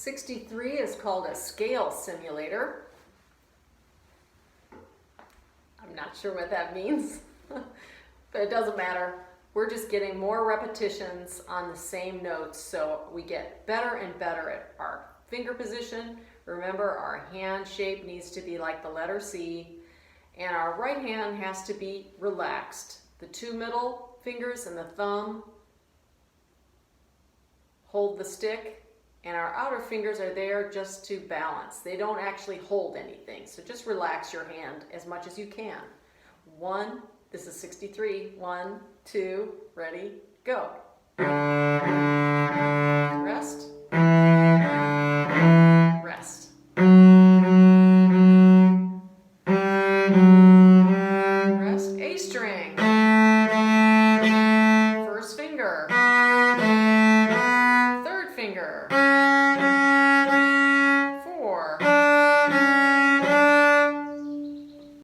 63 is called a scale simulator. I'm not sure what that means, but it doesn't matter. We're just getting more repetitions on the same notes, so we get better and better at our finger position. Remember, our hand shape needs to be like the letter C, and our right hand has to be relaxed. The two middle fingers and the thumb hold the stick, and our outer fingers are there just to balance. They don't actually hold anything, so just relax your hand as much as you can. One, this is 63. 1, 2, ready, go. Rest. Rest. Rest. A string. First finger. Third finger.